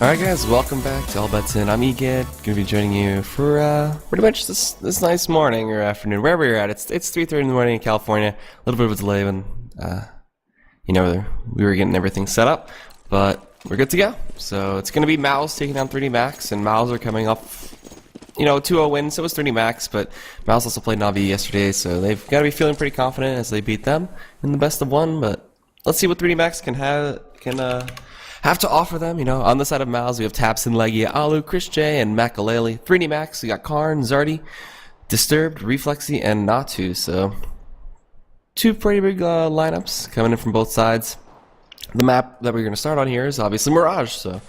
Alright guys, welcome back to AllBetsIn. I'm Egad, gonna be joining you for pretty much this nice morning or afternoon, wherever you're at. It's 3:30 in the morning in California. A little bit of a delay when we were getting everything set up, but we're good to go. So it's gonna be mouz taking down 3D Max, and mouz are coming off 2-0 win, so was 3D Max, but mouz also played Navi yesterday, so they've gotta be feeling pretty confident as they beat them in the best of one, but let's see what 3D Max can have to offer them. On the side of mouz, we have Tabsin, Legia, Alu, Chris J, and Makaleli. 3D Max, we got Karn, Zardy, Disturbed, Reflexy, and Natu. So, two pretty big lineups coming in from both sides. The map that we're going to start on here is obviously Mirage, so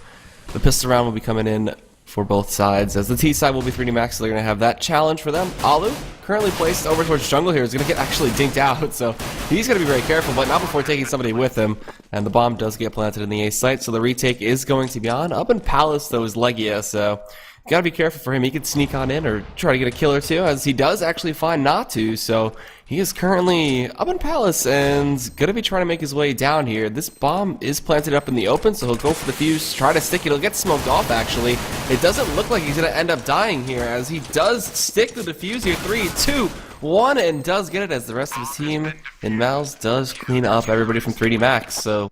the pistol round will be coming in for both sides. As the T side will be 3D Max, so they're going to have that challenge for them. Alu, currently placed over towards jungle here, is going to get actually dinked out, so he's going to be very careful, but not before taking somebody with him. And the bomb does get planted in the A site, so the retake is going to be on. Up in Palace, though, is Legia, so you got to be careful for him. He could sneak on in or try to get a kill or two, as he does actually find Natu, so he is currently up in Palace and going to be trying to make his way down here. This bomb is planted up in the open, so he'll go for the fuse, try to stick it. He'll get smoked off, actually. It doesn't look like he's going to end up dying here, as he does stick the defuse here. 3, 2, 1, and does get it, as the rest of his team in mouz does clean up everybody from 3D Max. So,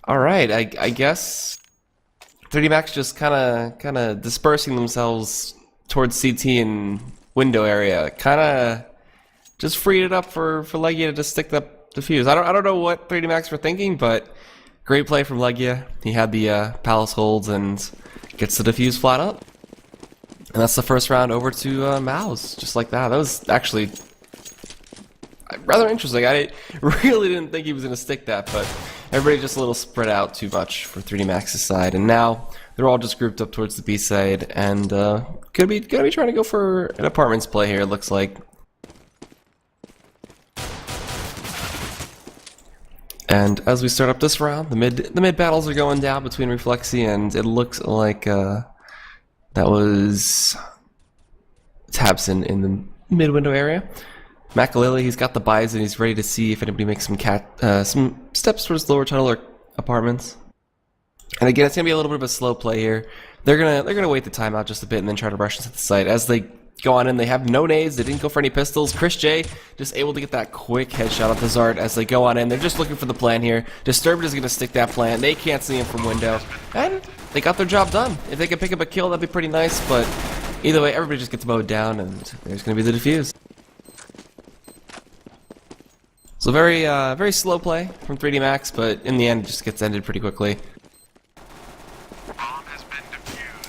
alright, I guess 3D Max just kind of dispersing themselves towards CT and window area. Kind of just freed it up for Legia to just stick that defuse. I don't know what 3D Max were thinking, but great play from Legia. He had the Palace holds and gets the defuse flat up. And that's the first round over to mouz, just like that. That was actually rather interesting. I really didn't think he was going to stick that, but everybody just a little spread out too much for 3D Max's side. And now they're all just grouped up towards the B side, and gonna be trying to go for an apartments play here, it looks like. And as we start up this round, the mid battles are going down between Reflexy, and it looks like that was Tabsin in the mid window area. Makaleli, he's got the buys and he's ready to see if anybody makes some steps towards lower tunnel or apartments. And again, it's gonna be a little bit of a slow play here. They're gonna wait the timeout just a bit and then try to rush into the site. As they go on in, they have no nades, they didn't go for any pistols. Chris J just able to get that quick headshot on the Zard as they go on in. They're just looking for the plan here. Disturbed is gonna stick that plan. They can't see him from window. And they got their job done. If they could pick up a kill, that'd be pretty nice, but either way, everybody just gets mowed down and there's gonna be the defuse. So very slow play from 3D Max, but in the end it just gets ended pretty quickly.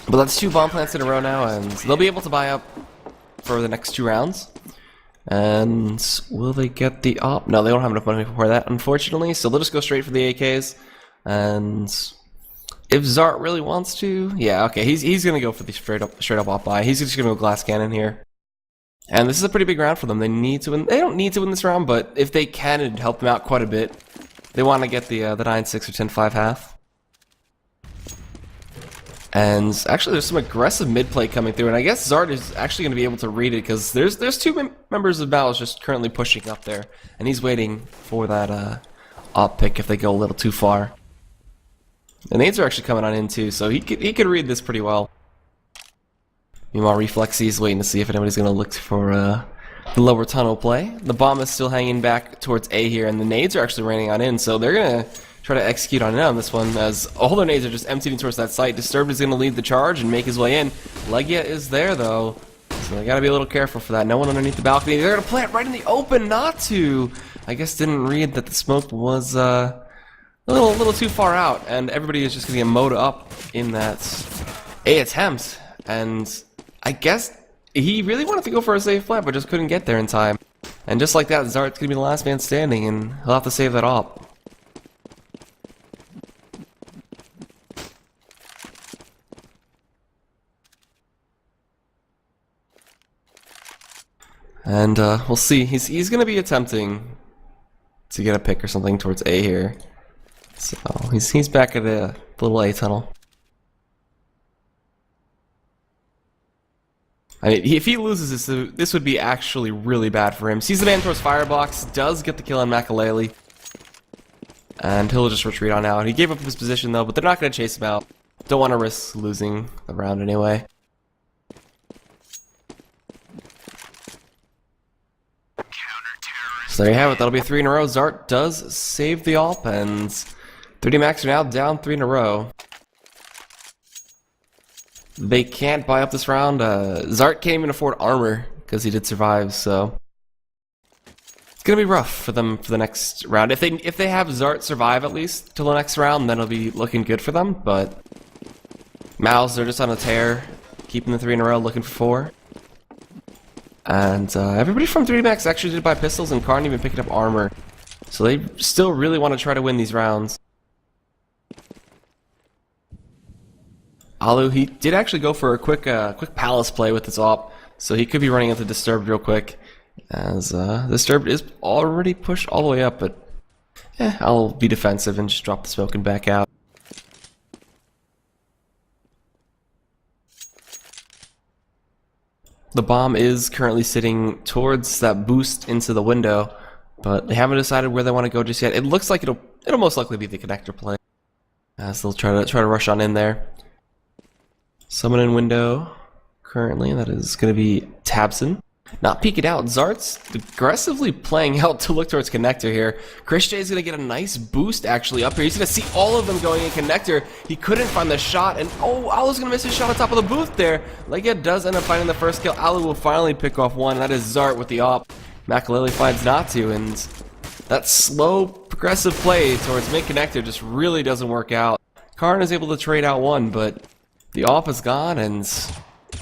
But that's 2 bomb plants in a row now, and they'll be able to buy up for the next 2 rounds. And will they get the op? No, they don't have enough money for that, unfortunately, so they'll just go straight for the AKs. And if Zart really wants to, yeah, okay, he's gonna go for the straight up op buy. He's just gonna go glass cannon here. And this is a pretty big round for them. They need to win. They don't need to win this round, but if they can, it'd help them out quite a bit. They want to get the 9-6 or 10-5 half. And actually, there's some aggressive mid play coming through, and I guess Zard is actually going to be able to read it, because there's 2 members of mouz just currently pushing up there, and he's waiting for that op pick if they go a little too far. The nades are actually coming on in too, so he could read this pretty well. Meanwhile, Reflexy is waiting to see if anybody's going to look for the lower tunnel play. The bomb is still hanging back towards A here, and the nades are actually raining on in, so they're going to try to execute on in on this one, as all their nades are just emptying towards that site. Disturbed is going to lead the charge and make his way in. Legia is there, though, so they got to be a little careful for that. No one underneath the balcony. They're going to plant right in the open. Not to. I guess didn't read that the smoke was a little too far out, and everybody is just going to get mowed up in that A attempt. And I guess he really wanted to go for a safe plant, but just couldn't get there in time. And just like that, Zart's going to be the last man standing, and he'll have to save that op. And we'll see. He's going to be attempting to get a pick or something towards A here. So he's back at the little A tunnel. I mean, if he loses this would be actually really bad for him. Sees the man towards Firebox, does get the kill on Makaleli. And he'll just retreat on out. He gave up his position though, but they're not going to chase him out. don't want to risk losing the round anyway. So there you have it. That'll be 3 in a row. Zart does save the AWP, and 3D Max are now down 3 in a row. They can't buy up this round. Zart can't even afford armor because he did survive, so it's gonna be rough for them for the next round. If they have Zart survive at least till the next round, then it'll be looking good for them. But mouz, they're just on a tear, keeping the 3 in a row, looking for 4. And everybody from 3D Max actually did buy pistols, and Karn even picked up armor. So they still really want to try to win these rounds. Alu, he did actually go for a quick palace play with his AWP, so he could be running into Disturbed real quick, as Disturbed is already pushed all the way up, but I'll be defensive and just drop the smoke and back out. The bomb is currently sitting towards that boost into the window, but they haven't decided where they want to go just yet. It looks like it'll most likely be the connector play, as they'll try to rush on in there. Someone in window currently, that is going to be Tabson. Not peeking out. Zart's aggressively playing out to look towards connector here. Chris J is going to get a nice boost actually up here. He's going to see all of them going in connector. He couldn't find the shot, and Alu's going to miss his shot on top of the booth there. Legia does end up finding the first kill. Alu will finally pick off one, and that is Zart with the AWP. Makalele finds not to, and that slow progressive play towards mid connector just really doesn't work out. Karn is able to trade out one, but the AWP is gone, and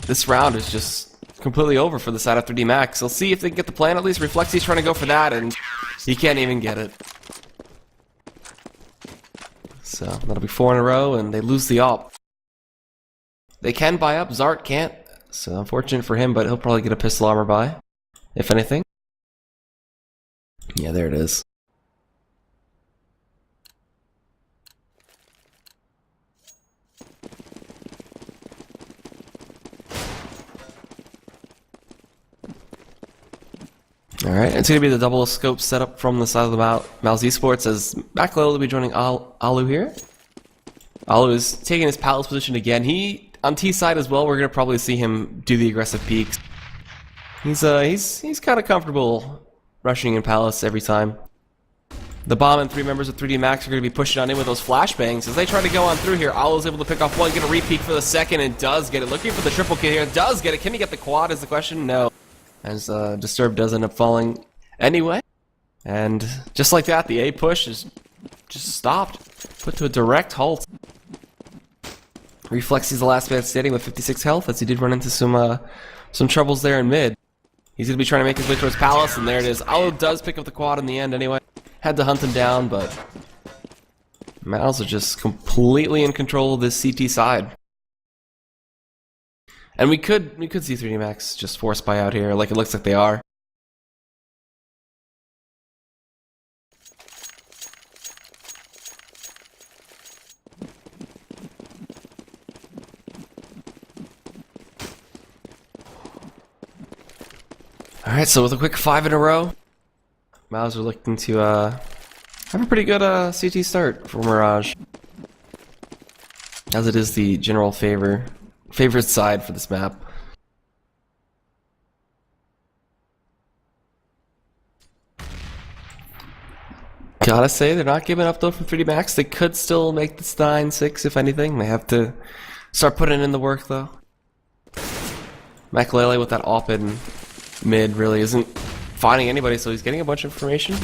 this round is just completely over for the side of 3D Max. They'll see if they can get the plan at least. Reflexi's trying to go for that, and he can't even get it. So that'll be 4 in a row, and they lose the AWP. They can buy up. Zart can't, so unfortunate for him, but he'll probably get a pistol armor buy, if anything. Yeah, there it is. Alright, it's going to be the double scope setup from the side of the mouz esports, as Makalele will be joining Alu here. Alu is taking his palace position again. He, on T side as well, we're going to probably see him do the aggressive peeks. He's kind of comfortable rushing in palace every time. The bomb and 3 members of 3D Max are going to be pushing on in with those flashbangs. As they try to go on through here, Alu's able to pick off one, get a repeat for the second, and does get it. Looking for the triple kill here, does get it. Can he get the quad is the question? No. As Disturbed does end up falling anyway. And just like that, the A push is just stopped. Put to a direct halt. Reflex is the last man standing with 56 health, as he did run into some troubles there in mid. He's going to be trying to make his way towards Palace, and there it is. Alu does pick up the quad in the end anyway. Had to hunt him down, but mouz are just completely in control of this CT side. And we could see 3D Max just force buy out here, like it looks like they are. Alright, so with a quick 5 in a row, mouz are looking to have a pretty good CT start for Mirage, as it is the general favorite side for this map. Gotta say, they're not giving up though from 3D Max. They could still make this 9-6 if anything. They have to start putting in the work though. Makalele with that AWP in mid really isn't finding anybody, so he's getting a bunch of information.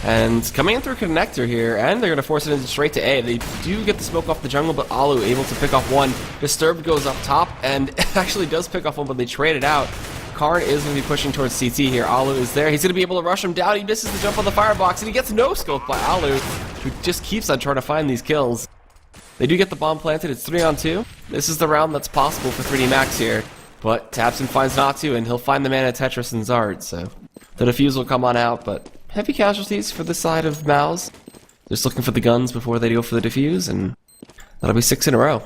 And coming in through connector here, and they're going to force it in straight to A. They do get the smoke off the jungle, but Alu able to pick off one. Disturbed goes up top, and actually does pick off one, but they trade it out. Karn is going to be pushing towards CT here. Alu is there. He's going to be able to rush him down. He misses the jump on the firebox, and he gets no scope by Alu, who just keeps on trying to find these kills. They do get the bomb planted. It's 3-on-2. This is the round that's possible for 3D Max here. But Tabson finds not to, and he'll find the man at Tetris and Zart, so the defuse will come on out, but heavy casualties for the side of mouz. Just looking for the guns before they go for the defuse, and that'll be 6 in a row.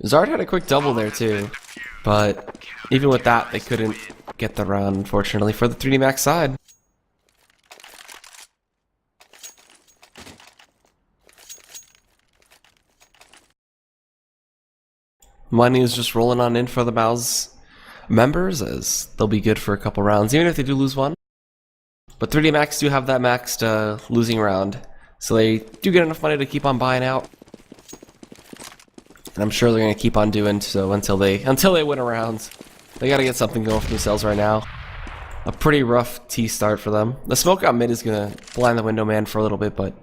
Zart had a quick double there too, but even with that, they couldn't get the round, unfortunately, for the 3D Max side. Money is just rolling on in for the mouz members, as they'll be good for a couple rounds, even if they do lose one. But 3D Max do have that maxed losing round, so they do get enough money to keep on buying out. And I'm sure they're going to keep on doing so until they win a round. They got to get something going for themselves right now. A pretty rough T start for them. The smoke out mid is going to blind the window man for a little bit, but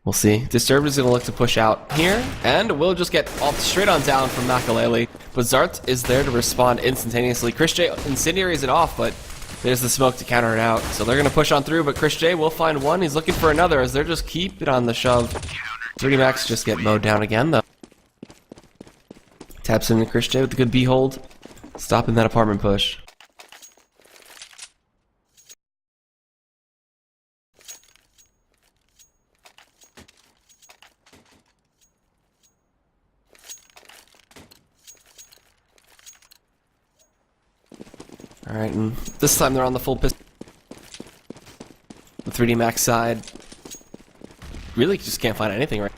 we'll see. Disturbed is going to look to push out here, and we'll just get off straight on down from Makalele. But Zart is there to respond instantaneously. Chris J incendiaries it off, but there's the smoke to counter it out. So they're going to push on through, but Chris J will find one. He's looking for another as they're just keep it on the shove. 3D Max just get mowed down again, though. Taps into Chris J with the good B hold, stopping that apartment push. Alright, and this time they're on the full pistol. The 3D Max side really just can't find anything right.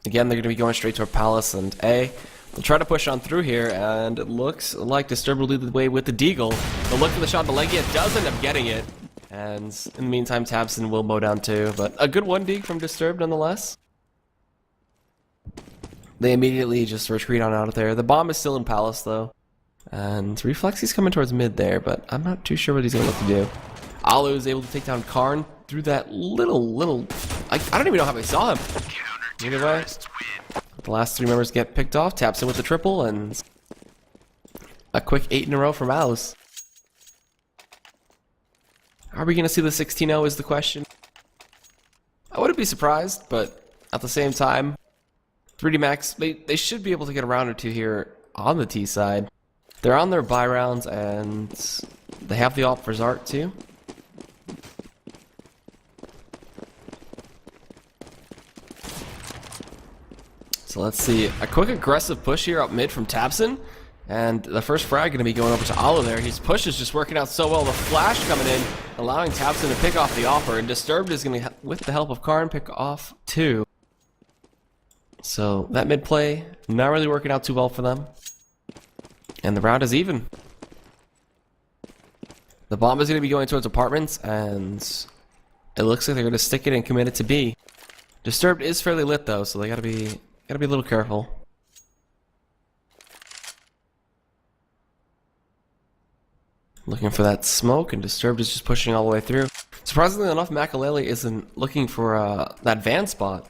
Again, they're going to be going straight toward Palace and A. They'll try to push on through here, and it looks like Disturbed will lead the way with the Deagle. They'll look for the shot, but Legia does end up getting it. And in the meantime, Tabson will mow down too, but a good one Deag from Disturbed nonetheless. They immediately just retreat on out of there. The bomb is still in Palace though. And Reflex, he's coming towards mid there, but I'm not too sure what he's going to look to do. Alu is able to take down Karn through that little... I don't even know how they saw him. Either way, the last three members get picked off. Taps in with the triple, and a quick 8 in a row for mouz. Are we going to see the 16-0 is the question. I wouldn't be surprised, but at the same time, 3D Max, they should be able to get a round or two here on the T side. They're on their buy rounds, and they have the op for Zart too. So let's see, a quick aggressive push here up mid from Tabson, and the first frag going to be going over to Ala there. His push is just working out so well. The flash coming in, allowing Tabson to pick off the offer, and Disturbed is going to, with the help of Karn, pick off 2. So that mid play, not really working out too well for them. And the round is even. The bomb is going to be going towards apartments, and it looks like they're going to stick it and commit it to B. Disturbed is fairly lit though, so they gotta be a little careful. Looking for that smoke, and Disturbed is just pushing all the way through. Surprisingly enough, Makalele isn't looking for that van spot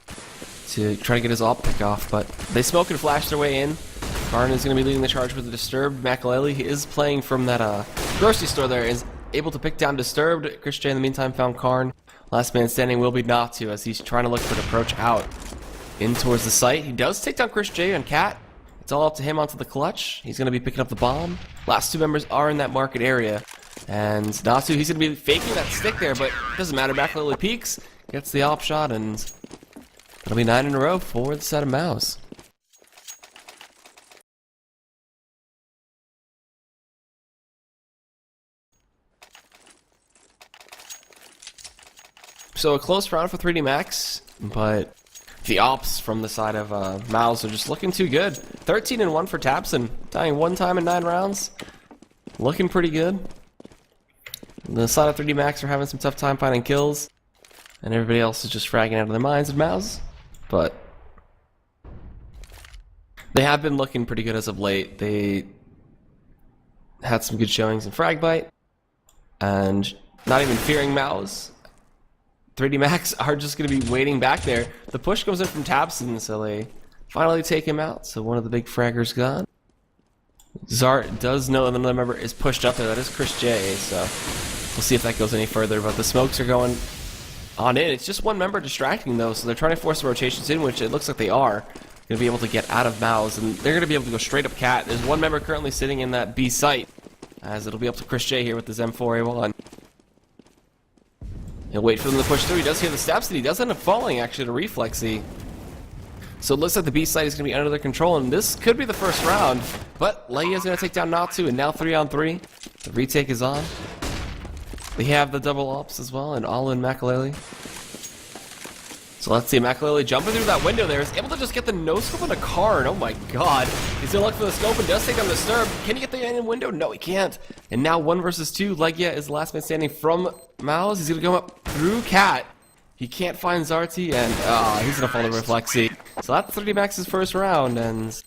to try to get his op pick off, but they smoke and flash their way in. Karn is going to be leading the charge with the Disturbed. Makalele, he is playing from that grocery store there, is able to pick down Disturbed. Chris J in the meantime found Karn. Last man standing will be Natu as he's trying to look for an approach out in towards the site. He does take down Chris J and Cat. It's all up to him onto the clutch. He's going to be picking up the bomb. Last two members are in that market area. And Natu, he's going to be faking that stick there, but it doesn't matter. Makalele peeks, gets the op shot, and it'll be 9 in a row for the set of mouz. So a close round for 3D Max, but the ops from the side of mouz are just looking too good. 13 and 1 for Tabson, dying 1 time in 9 rounds. Looking pretty good. The side of 3D Max are having some tough time finding kills, and everybody else is just fragging out of their minds at mouz. But they have been looking pretty good as of late. They had some good showings in Fragbite, and not even fearing mouz. 3D Max are just going to be waiting back there. The push comes in from Tabson, so they finally take him out. So one of the big fraggers gone. Zart does know that another member is pushed up there. That is Chris J, so we'll see if that goes any further. But the smokes are going on in. It's just one member distracting, though, so they're trying to force the rotations in, which it looks like they are going to be able to get out of mouz. And they're going to be able to go straight up Cat. There's one member currently sitting in that B site, as it'll be up to Chris J here with his M4A1. He'll wait for them to push through. He does hear the steps, and he does end up falling, actually, to Reflexy. So it looks like the B site is going to be under their control, and this could be the first round. But Leia's going to take down Natu, and now 3-on-3. The retake is on. They have the double ops as well, and all in Makalele. So So let's see, Makalele jumping through that window there is able to just get the no-scope on a car, and oh my god. He's gonna look for the scope and does take down the Disturb. Can he get the end window? No, he can't. And now 1 versus 2. Legia is the last man standing from mouz. He's gonna go up through Cat. He can't find Zarty, and he's gonna fall to Reflexy. So that's 30 Max's first round, and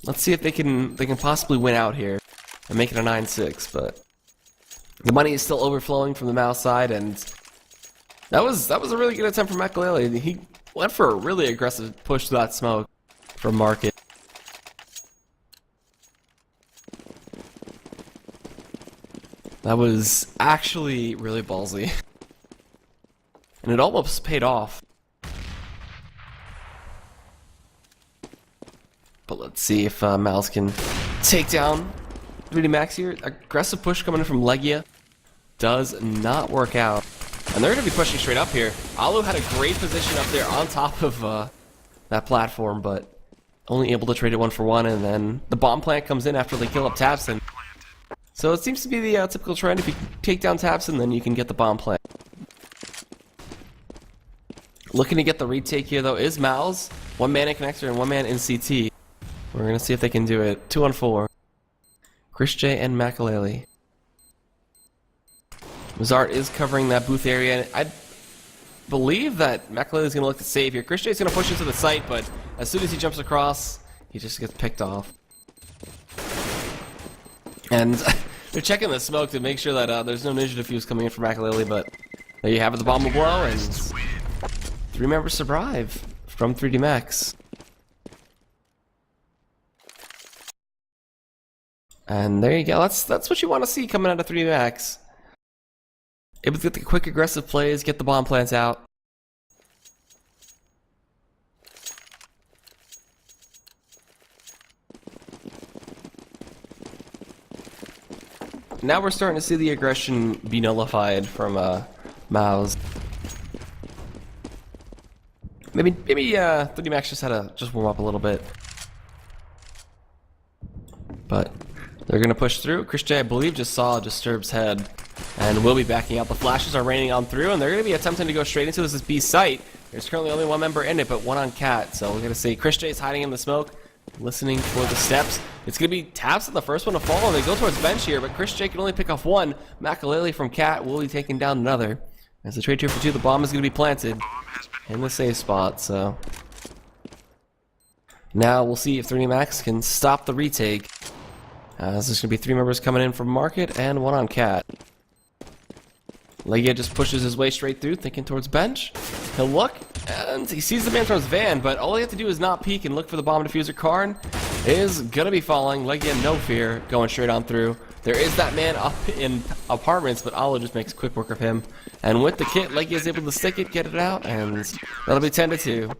let's see if they can possibly win out here and make it a 9-6, but the money is still overflowing from the mouz side, and that was a really good attempt from Makalele. He went for a really aggressive push to that smoke from Market. That was actually really ballsy. And it almost paid off. But let's see if mouz can take down 3D Max here. Aggressive push coming in from Legia does not work out. And they're going to be pushing straight up here. Alu had a great position up there on top of that platform, but only able to trade it 1 for 1, and then the bomb plant comes in after they kill up Tabson. So it seems to be the typical trend. If you take down Tabson, then you can get the bomb plant. Looking to get the retake here, though, is mouz. 1 man in connector and 1 man in CT. We're going to see if they can do it. 2 on 4. Chris J and Makalele. Mazart is covering that booth area, and I believe that Makalele is going to look to save here. Chris J is going to push into the site, but as soon as he jumps across, he just gets picked off. And they're checking the smoke to make sure that there's no ninja defuse coming in from Makalele, but there you have it, the bomb will blow, and 3 members survive from 3D Max. And there you go, that's what you want to see coming out of 3D Max. Able to get the quick aggressive plays, get the bomb plants out. Now we're starting to see the aggression be nullified from mouz. Maybe 3D Max just had to warm up a little bit. But they're gonna push through. Chris J, I believe, just saw Disturb's head and will be backing out. The flashes are raining on through, and they're gonna be attempting to go straight into this B site. There's currently only 1 member in it, but 1 on Cat. So we're gonna see Chris J is hiding in the smoke, listening for the steps. It's gonna be Tabson, the first one to fall, and they go towards bench here, but Chris J can only pick off 1. Makalele from Cat will be taking down another. As the trade 2 for 2, the bomb is gonna be planted in the safe spot. So now we'll see if 3D Max can stop the retake. This is going to be 3 members coming in from Market and 1 on Cat. Legia just pushes his way straight through, thinking towards bench. He'll look, and he sees the man from his van, but all he has to do is not peek and look for the bomb diffuser. Karn is going to be falling. Legia, no fear, going straight on through. There is that man up in apartments, but Alu just makes quick work of him. And with the kit, Legia is able to stick it, get it out, and that'll be 10-2.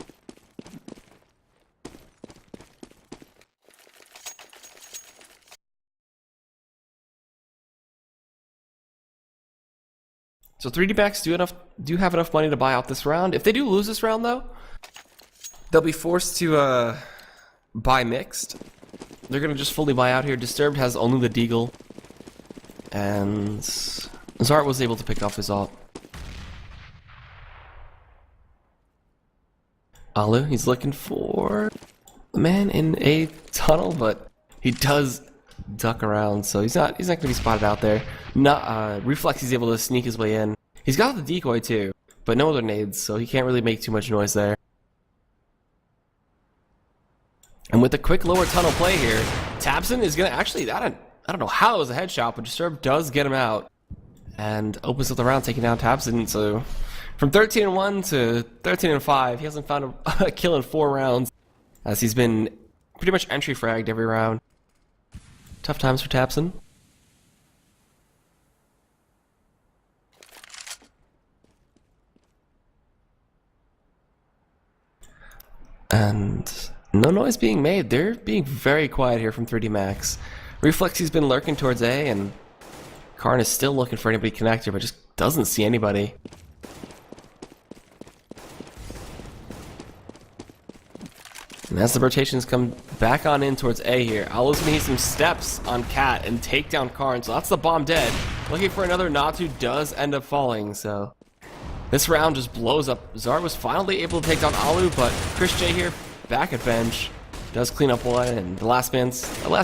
So 3D Max do have enough money to buy out this round. If they do lose this round, though, they'll be forced to buy mixed. They're gonna just fully buy out here. Disturbed has only the Deagle, and Zart was able to pick off his ult. Alu, he's looking for the man in a tunnel, but he does duck around, so he's not gonna be spotted out there. Reflex, he's able to sneak his way in. He's got the decoy too, but no other nades, so he can't really make too much noise there. And with the quick lower tunnel play here, Tabson is gonna actually, I don't know how it was a headshot, but Disturb does get him out and opens up the round, taking down Tabson. So from 13-1 to 13-5, he hasn't found a kill in 4 rounds, as he's been pretty much entry fragged every round. Tough times for Tabson. And no noise being made. They're being very quiet here from 3D Max. Reflexy's been lurking towards A, and Karn is still looking for anybody connector, but just doesn't see anybody. And as the rotations come back on in towards A here, Alu's gonna need some steps on Cat and take down Karn, so that's the bomb dead. Looking for another. Natu does end up falling, so This round just blows up. Zard was finally able to take down Alu, but Chris J here, back at bench, does clean up one, and the last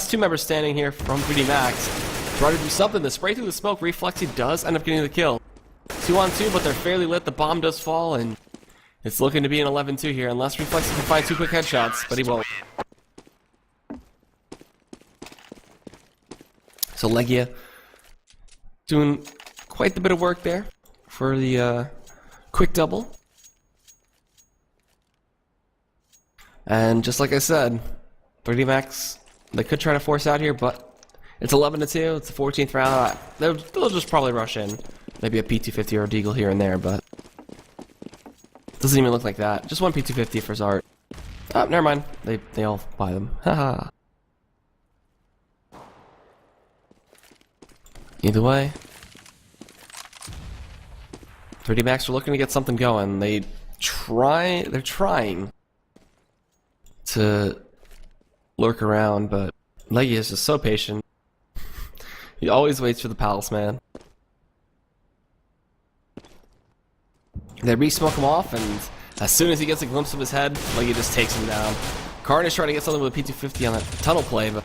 two members standing here from 3D Max try to do something. The spray through the smoke, Reflexy does end up getting the kill. 2-on-2, but they're fairly lit. The bomb does fall, and it's looking to be an 11-2 here, unless Reflexy can find 2 quick headshots, but he won't. So Legia doing quite the bit of work there for the quick double. And just like I said, 3D Max, they could try to force out here, but it's 11-2. It's the 14th round. They'll just probably rush in. Maybe a P250 or a Deagle here and there, but doesn't even look like that. Just one P250 for Zart. Oh, never mind. They all buy them. Haha. Either way, 3D Max are looking to get something going. They're trying to lurk around, but Leggy is just so patient. He always waits for the palace, man. They re-smoke him off, and as soon as he gets a glimpse of his head, Leggy just takes him down. Karn is trying to get something with a P250 on that tunnel play, but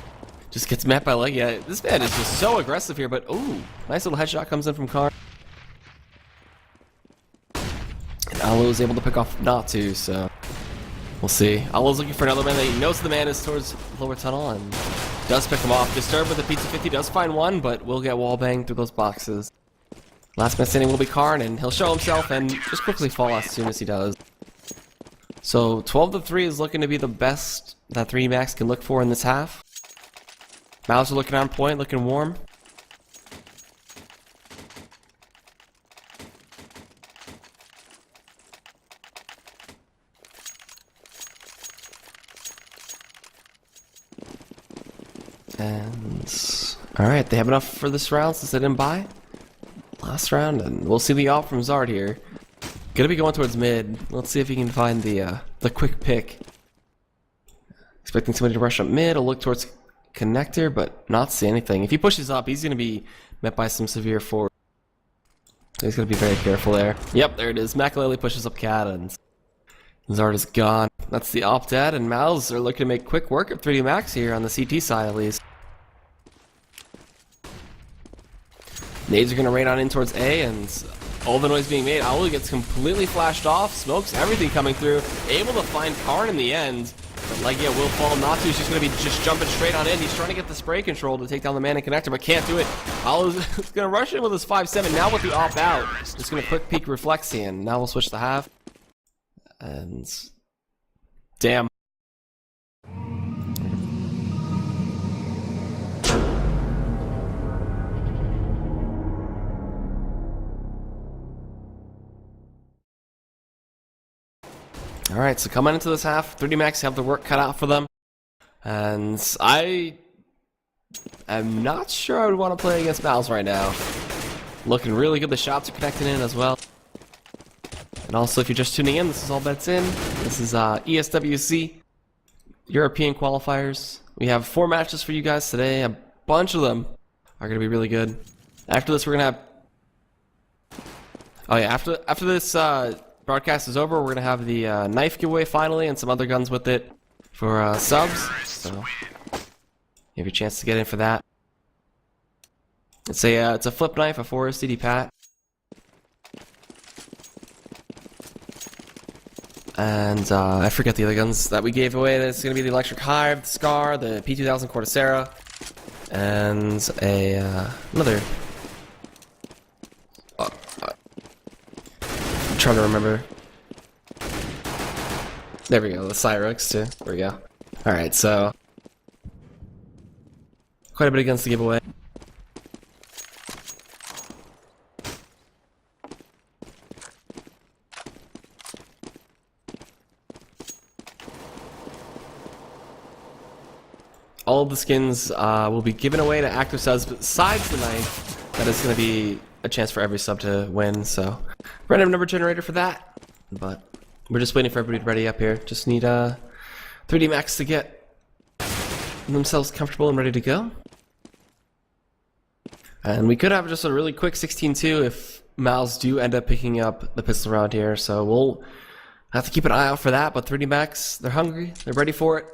just gets met by Leggy. This man is just so aggressive here, but ooh, nice little headshot comes in from Karn. And Alu is able to pick off not to, so we'll see. Alu's looking for another man that he knows the man is towards lower tunnel and does pick him off. Disturbed with the P250, does find one, but will get wallbanged through those boxes. Last man standing will be Karn, and he'll show himself and just quickly fall as soon as he does. So 12-3 is looking to be the best that 3D Max can look for in this half. mouz are looking on point, looking warm. And alright, they have enough for this round since they didn't buy last round, and we'll see the op from Zard here. Gonna be going towards mid. Let's see if he can find the quick pick. Expecting somebody to rush up mid, I'll look towards connector, but not see anything. If he pushes up, he's gonna be met by some severe force. So he's gonna be very careful there. Yep, there it is. Makalele pushes up cat, and Zard is gone. That's the op dead, and mouz are looking to make quick work of 3D Max here on the CT side at least. Nades are going to rain on in towards A, and all the noise being made. Alu gets completely flashed off, smokes everything coming through, able to find Karn in the end. But Legia will fall. Natu's just going to be just jumping straight on in. He's trying to get the spray control to take down the man and connector, but can't do it. Alu's going to rush in with his 5-7. Now with the op out, just going to quick peek Reflexy, and now we'll switch to half. And damn. Alright, so coming into this half, 3D Max have the work cut out for them. And I am not sure I would want to play against mouz right now. Looking really good, the shots are connecting in as well. And also, if you're just tuning in, this is AllBetsIn. This is ESWC European Qualifiers. We have 4 matches for you guys today. A bunch of them are going to be really good. After this, we're going to have... Oh yeah, after this broadcast is over, we're going to have the knife giveaway finally and some other guns with it for subs. So you have your chance to get in for that. It's a flip knife, a 4 STD pat. And I forget the other guns that we gave away. It's going to be the Electric Hive, the Scar, the P2000 Cortacera, and another... I'm trying to remember. There we go, the Cyrex too. There we go. Alright, so... quite a bit of guns to give away. All of the skins will be given away to active subs besides the knife. That is going to be a chance for every sub to win, so random number generator for that. But we're just waiting for everybody to ready up here. Just need 3D Max to get themselves comfortable and ready to go. And we could have just a really quick 16-2 if mouz do end up picking up the pistol round here. So we'll have to keep an eye out for that. But 3D Max, they're hungry. They're ready for it.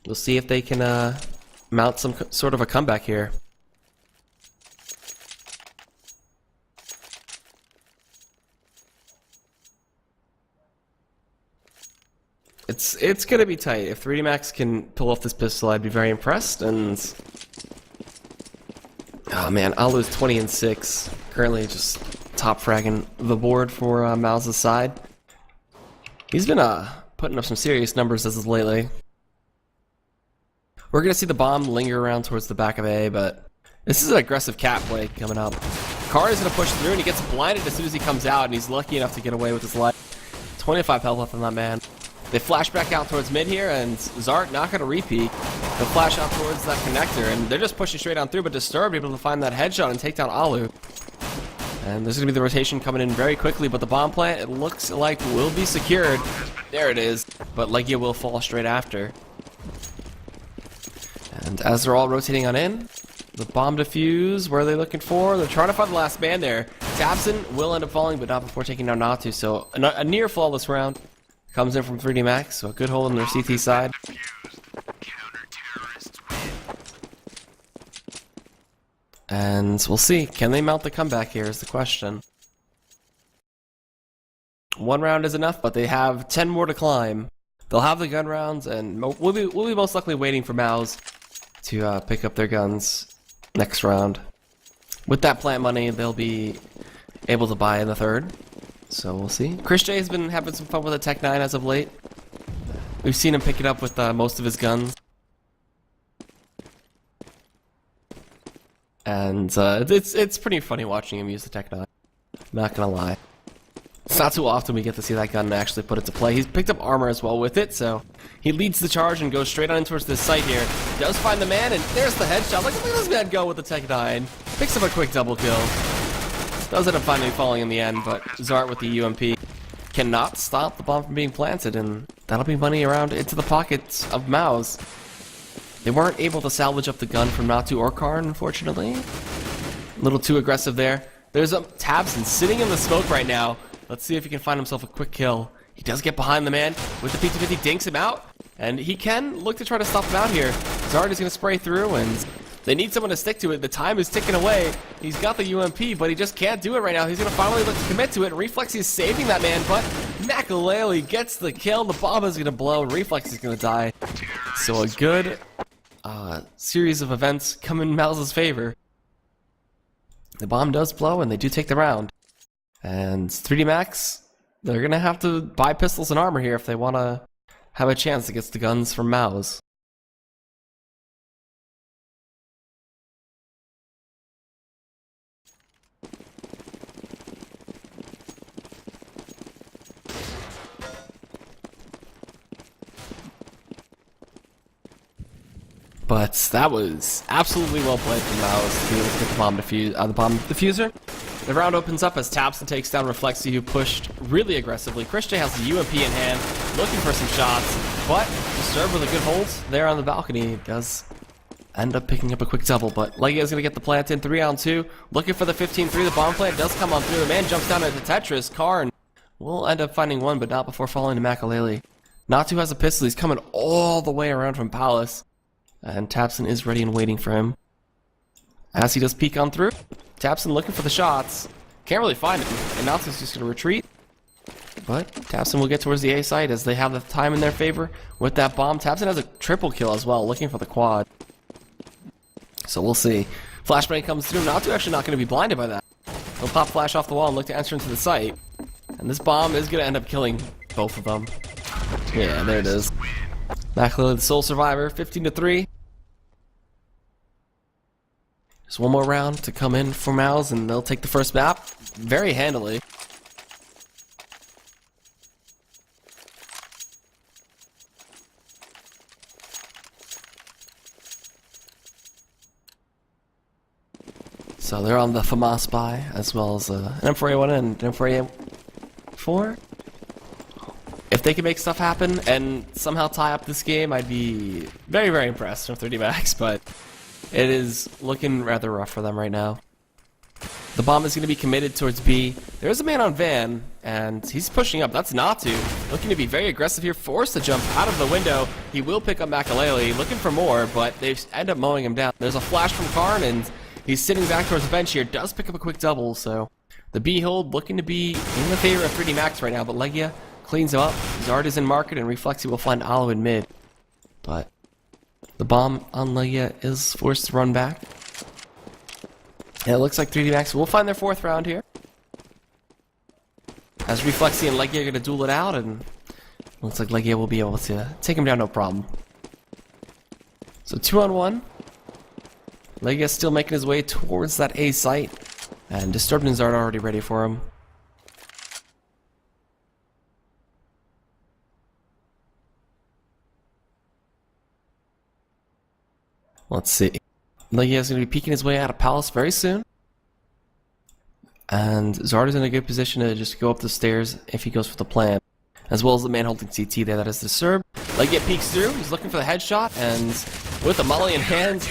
We'll see if they can mount some sort of a comeback here. It's gonna be tight. If 3D Max can pull off this pistol, I'd be very impressed. And oh man, I'll lose 20 and 6. Currently, just top fragging the board for mouz's side. He's been putting up some serious numbers as of lately. We're gonna see the bomb linger around towards the back of A, but this is an aggressive cat play coming up. Carr is gonna push through, and he gets blinded as soon as he comes out, and he's lucky enough to get away with his life. 25 health left on that man. They flash back out towards mid here, and Zart not gonna repeat. They'll flash out towards that connector, and they're just pushing straight on through, but Disturbed able to find that headshot and take down Alu. And there's gonna be the rotation coming in very quickly, but the bomb plant, it looks like, will be secured. There it is, but Legia will fall straight after. And as they're all rotating on in, the bomb defuse, where are they looking for? They're trying to find the last man there. tabseN will end up falling, but not before taking down Natu, so a near flawless round. Comes in from 3D Max, so a good hold on their CT side. And we'll see, can they mount the comeback here is the question. One round is enough, but they have 10 more to climb. They'll have the gun rounds, and we'll be most likely waiting for mouz to pick up their guns next round. With that plant money, they'll be able to buy in the third. So we'll see. Chris J has been having some fun with the Tech 9 as of late. We've seen him pick it up with most of his guns. And it's pretty funny watching him use the Tech 9. Not gonna lie. It's not too often we get to see that gun actually put it to play. He's picked up armor as well with it, so he leads the charge and goes straight on towards this site here. Does find the man, and there's the headshot. Look at this man go with the Tech 9. Picks up a quick double kill. Does end up finally falling in the end, but Zart with the UMP cannot stop the bomb from being planted, and that'll be money around into the pockets of mouz. They weren't able to salvage up the gun from Natu or Karn, unfortunately. A little too aggressive there. There's a tabseN sitting in the smoke right now. Let's see if he can find himself a quick kill. He does get behind the man with the P250, dinks him out, and he can look to try to stop him out here. Zart is going to spray through, and they need someone to stick to it. The time is ticking away. He's got the UMP, but he just can't do it right now. He's going to finally look to commit to it. Reflex is saving that man, but Makalele gets the kill. The bomb is going to blow, and Reflex is going to die. So a good series of events come in mouz's favor. The bomb does blow, and they do take the round. And 3D Max, they're going to have to buy pistols and armor here if they want to have a chance against the guns from mouz. But that was absolutely well played from mouz to be able to get the bomb diffuser. The round opens up as tabseN takes down Reflexy, who pushed really aggressively. Chris J has the UMP in hand, looking for some shots, but Disturbed with a good hold there on the balcony. Does end up picking up a quick double, but Legia is going to get the plant in 3-on-2, looking for the 15-3. The bomb plant does come on through. The man jumps down into Tetris. Karn will end up finding one, but not before falling to Makalele. Natu has a pistol. He's coming all the way around from Palace. And tabseN is ready and waiting for him. As he does peek on through, tabseN looking for the shots. Can't really find him, and Natu's just going to retreat. But tabseN will get towards the A site as they have the time in their favor with that bomb. tabseN has a triple kill as well, looking for the quad. So we'll see. Flashbang comes through. Natu actually not going to be blinded by that. He'll pop flash off the wall and look to enter into the site. And this bomb is going to end up killing both of them. Yeah, there it is. Makalele, the sole survivor, 15-3. Just one more round to come in for mouz, and they'll take the first map very handily. So they're on the FAMAS buy, as well as an M4A1 and an M4A4. If they can make stuff happen and somehow tie up this game, I'd be very, very impressed from 3D Max, but It is looking rather rough for them right now. The bomb is going to be committed towards B. There's a man on Van, and he's pushing up. That's Natu, looking to be very aggressive here, forced to jump out of the window. He will pick up Makalele, looking for more, but they end up mowing him down. There's a flash from Karn, and he's sitting back towards the bench here. Does pick up a quick double, so the B hold looking to be in the favor of 3D Max right now, but Legia cleans him up. Zard is in market, and Reflexy will find Alu in mid. But the bomb on Legia is forced to run back. And it looks like 3D Max will find their 4th round here. As Reflexy and Legia are going to duel it out, and looks like Legia will be able to take him down no problem. So 2-on-1. Legia still making his way towards that A site, and Disturbed and Zard are already ready for him. Let's see. Legia is going to be peeking his way out of Palace very soon. And Zard is in a good position to just go up the stairs if he goes for the plan. As well as the man holding CT there, that is Disturbed. Legia peeks through, he's looking for the headshot, and with the molly in hand,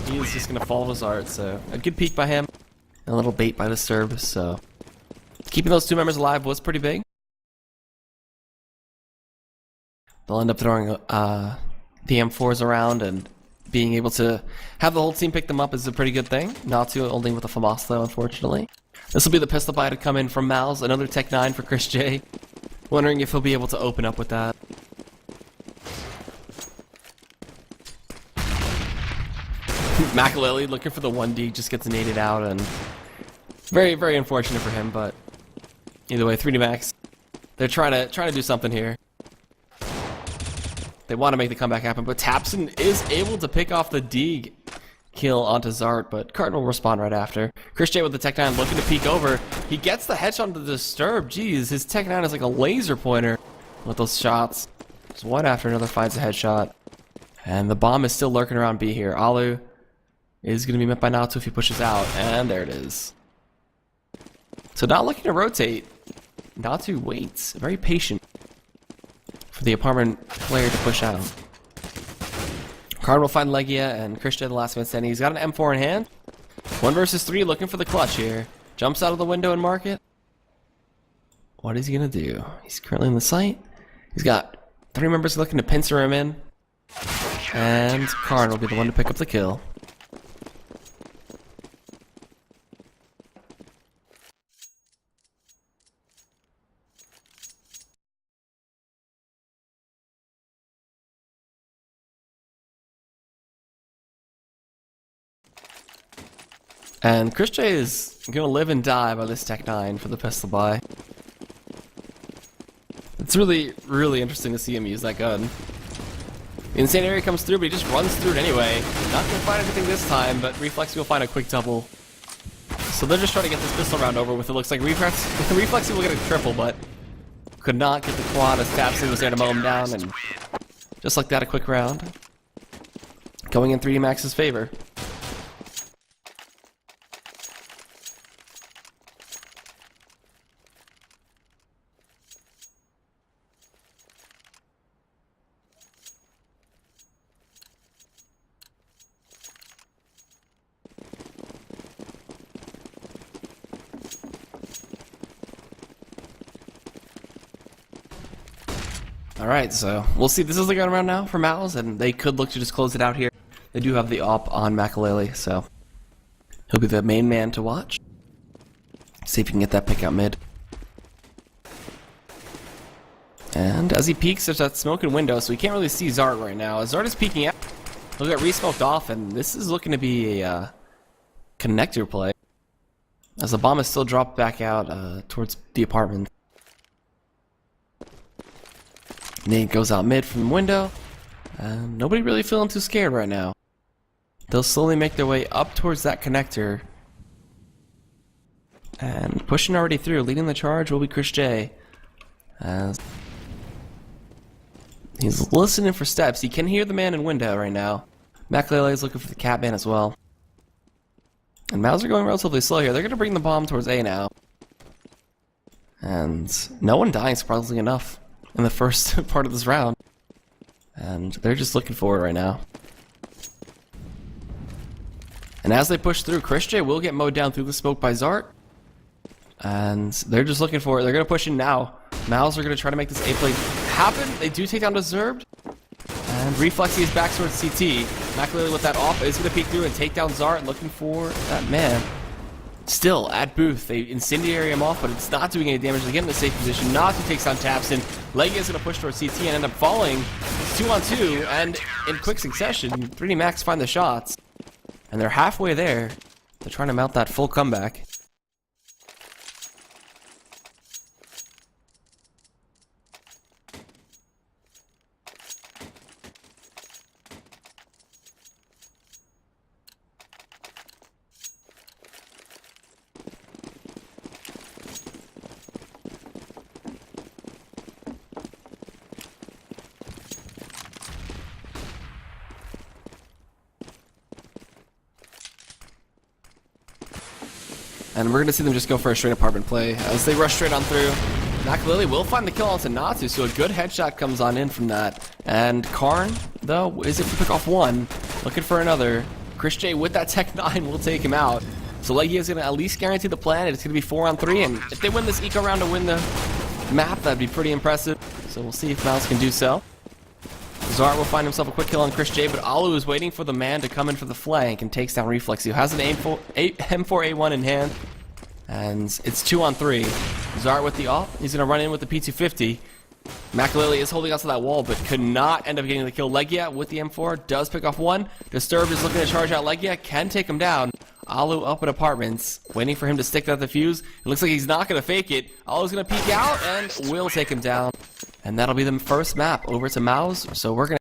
he's just going to follow his art. So a good peek by him, and a little bait by Disturbed. So keeping those 2 members alive was pretty big. They'll end up throwing the M4s around, and being able to have the whole team pick them up is a pretty good thing. Not too only with the FAMAS though, unfortunately. This will be the pistol buy to come in from mouz. Another Tech 9 for Chris J. Wondering if he'll be able to open up with that. Makalele looking for the 1D, just gets naded out, and very, very unfortunate for him, but either way, 3D Max, they're trying to do something here. They want to make the comeback happen, but Tapson is able to pick off the Deeg kill onto Zart, but Cardinal will respond right after. Chris J with the Tech 9 looking to peek over. He gets the headshot on the Disturb. Jeez, his Tech 9 is like a laser pointer with those shots. Just one after another finds a headshot. And the bomb is still lurking around B here. Alu is going to be met by Natu if he pushes out, and there it is. So not looking to rotate. Natu waits, very patient for the apartment player to push out. Card will find Legia, and Christian the last man standing. He's got an M4 in hand. 1 versus 3, looking for the clutch here. Jumps out of the window and market. What is he gonna do? He's currently in the site. He's got 3 members looking to pincer him in. And Karn will be the one to pick up the kill. And Chris J is gonna live and die by this Tech 9 for the pistol buy. It's really, really interesting to see him use that gun. The insane area comes through, but he just runs through it anyway. Not gonna find anything this time, but Reflexy will find a quick double. So they're just trying to get this pistol round over with. It looks like Reflexy will get a triple, but could not get the quad as Tapson was there to mow him down, and just like that, a quick round. Going in 3D Max's favor. Alright, so we'll see. This is the gun round now for mouz, and they could look to just close it out here. They do have the op on Makalele, so he'll be the main man to watch. See if he can get that pick out mid. And as he peeks, there's that smoking window, so he can't really see Zart right now. As Zart is peeking out, he'll get re-smoked off, and this is looking to be a connector play. As the bomb is still dropped back out towards the apartment. Nate goes out mid from the window. Nobody really feeling too scared right now. They'll slowly make their way up towards that connector. And pushing already through, leading the charge will be Chris J. As he's listening for steps. He can hear the man in window right now. Makalele is looking for the Catman as well. And mouz are going relatively slow here. They're going to bring the bomb towards A now. And no one dying, surprisingly enough, in the first part of this round. And they're just looking for it right now. And as they push through, Chris J will get mowed down through the smoke by Zart. And they're just looking for it. They're going to push in now. Mouz are going to try to make this A play happen. They do take down Deserved. And Reflexy is back towards CT. Makalele with that off is going to peek through and take down Zart, looking for that man. Still, at Booth, they incendiary him off, but it's not doing any damage. They get in a safe position. Natu takes down Tapson. Legia is going to push towards CT and end up falling. It's 2-on-2, and in quick succession, 3D Max find the shots. And they're halfway there. They're trying to mount that full comeback. And we're going to see them just go for a straight apartment play as they rush straight on through. Makalele will find the kill onto Natu, so a good headshot comes on in from that. And Karn, though, is able to pick off one, looking for another. Chris J with that Tech 9 will take him out. So Legia is going to at least guarantee the plan. It's going to be 4-on-3, and if they win this eco round to win the map, that'd be pretty impressive. So we'll see if mouz can do so. Zart will find himself a quick kill on Chris J, but Alu is waiting for the man to come in for the flank and takes down Reflex, who has an M4A1 in hand. And it's 2-on-3. Zart with the off. He's going to run in with the P250. Makalele is holding onto that wall, but could not end up getting the kill. Legia with the M4 does pick off one. Disturbed is looking to charge out Legia, can take him down. Alu up in apartments, waiting for him to stick that defuse. It looks like he's not going to fake it. Alu's going to peek out and will take him down. And that'll be the first map over to mouz. So we're going to